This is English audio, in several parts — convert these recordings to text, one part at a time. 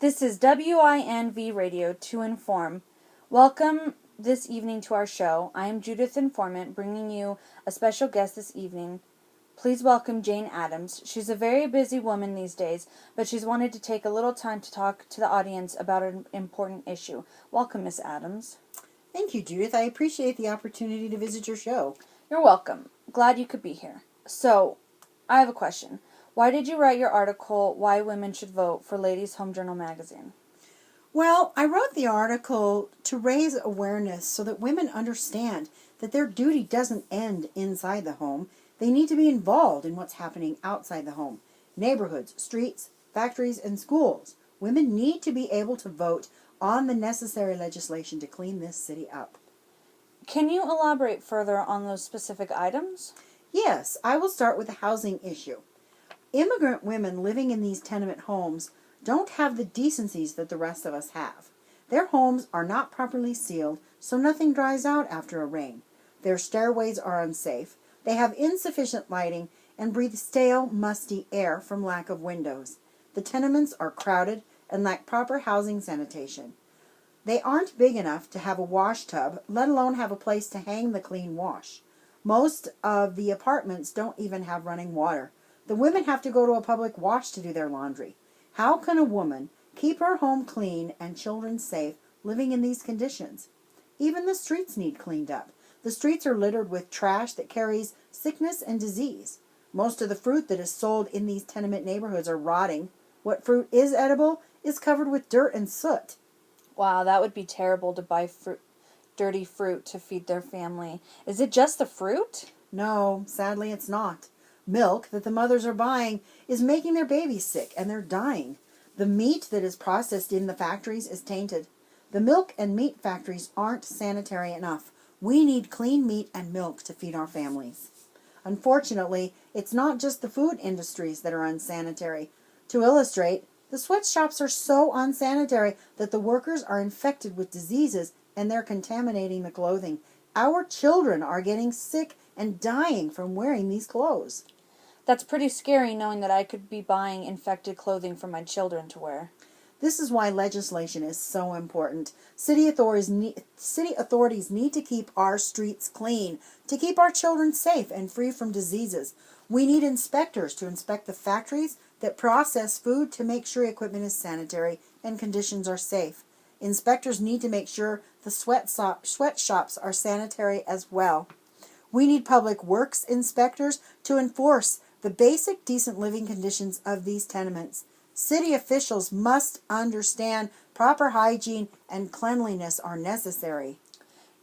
This is WINV Radio to Inform. Welcome this evening to our show. I am Judith Informant, bringing you a special guest this evening. Please welcome Jane Adams. She's a very busy woman these days, but she's wanted to take a little time to talk to the audience about an important issue. Welcome, Miss Adams. Thank you, Judith. I appreciate the opportunity to visit your show. You're welcome. Glad you could be here. So, I have a question. Why did you write your article, Why Women Should Vote, for Ladies Home Journal magazine? Well, I wrote the article to raise awareness so that women understand that their duty doesn't end inside the home. They need to be involved in what's happening outside the home. Neighborhoods, streets, factories, and schools. Women need to be able to vote on the necessary legislation to clean this city up. Can you elaborate further on those specific items? Yes, I will start with the housing issue. Immigrant women living in these tenement homes don't have the decencies that the rest of us have. Their homes are not properly sealed, so nothing dries out after a rain. Their stairways are unsafe. They have insufficient lighting and breathe stale, musty air from lack of windows. The tenements are crowded and lack proper housing sanitation. They aren't big enough to have a wash tub, let alone have a place to hang the clean wash. Most of the apartments don't even have running water. The women have to go to a public wash to do their laundry. How can a woman keep her home clean and children safe living in these conditions? Even the streets need cleaned up. The streets are littered with trash that carries sickness and disease. Most of the fruit that is sold in these tenement neighborhoods are rotting. What fruit is edible is covered with dirt and soot. Wow, that would be terrible to buy dirty fruit to feed their family. Is it just the fruit? No, sadly it's not. Milk that the mothers are buying is making their babies sick and they're dying. The meat that is processed in the factories is tainted. The milk and meat factories aren't sanitary enough. We need clean meat and milk to feed our families. Unfortunately, it's not just the food industries that are unsanitary. To illustrate, the sweatshops are so unsanitary that the workers are infected with diseases and they're contaminating the clothing. Our children are getting sick and dying from wearing these clothes. That's pretty scary knowing that I could be buying infected clothing for my children to wear. This is why legislation is so important. City authorities need to keep our streets clean, to keep our children safe and free from diseases. We need inspectors to inspect the factories that process food to make sure equipment is sanitary and conditions are safe. Inspectors need to make sure the sweatshops are sanitary as well. We need public works inspectors to enforce the basic decent living conditions of these tenements. City officials must understand proper hygiene and cleanliness are necessary.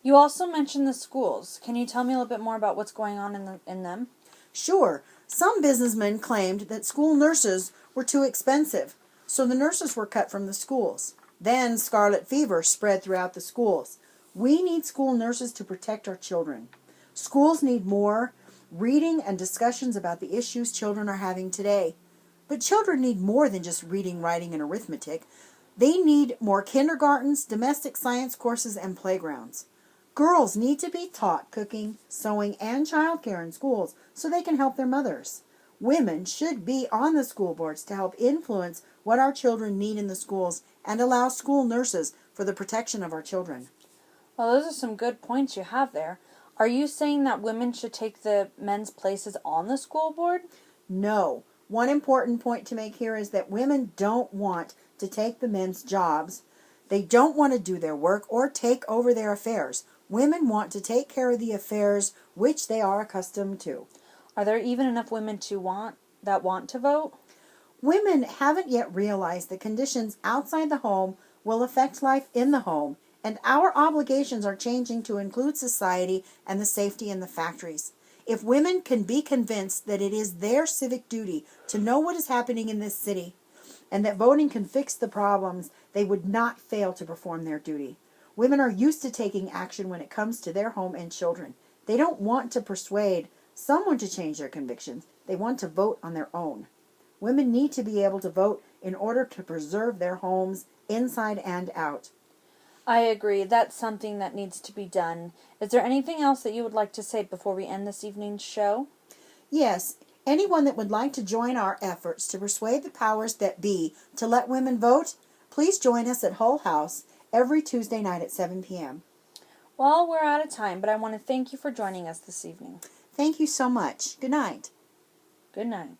You also mentioned the schools. Can you tell me a little bit more about what's going on in them? Sure, some businessmen claimed that school nurses were too expensive, so the nurses were cut from the schools. Then scarlet fever spread throughout the schools. We need school nurses to protect our children. Schools need more reading and discussions about the issues children are having today. But children need more than just reading, writing, and arithmetic. They need more kindergartens, domestic science courses, and playgrounds. Girls need to be taught cooking, sewing, and childcare in schools so they can help their mothers. Women should be on the school boards to help influence what our children need in the schools and allow school nurses for the protection of our children. Well, those are some good points you have there. Are you saying that women should take the men's places on the school board? No. One important point to make here is that women don't want to take the men's jobs. They don't want to do their work or take over their affairs. Women want to take care of the affairs which they are accustomed to. Are there even enough women that want to vote? Women haven't yet realized the conditions outside the home will affect life in the home, and our obligations are changing to include society and the safety in the factories. If women can be convinced that it is their civic duty to know what is happening in this city, and that voting can fix the problems, they would not fail to perform their duty. Women are used to taking action when it comes to their home and children. They don't want to persuade someone to change their convictions. They want to vote on their own. Women need to be able to vote in order to preserve their homes inside and out. I agree. That's something that needs to be done. Is there anything else that you would like to say before we end this evening's show? Yes, anyone that would like to join our efforts to persuade the powers that be to let women vote, please please join us at Hull House every Tuesday night at 7 p.m. Well, we're out of time, but I want to thank you for joining us this evening. Thank you so much. Good night. Good night.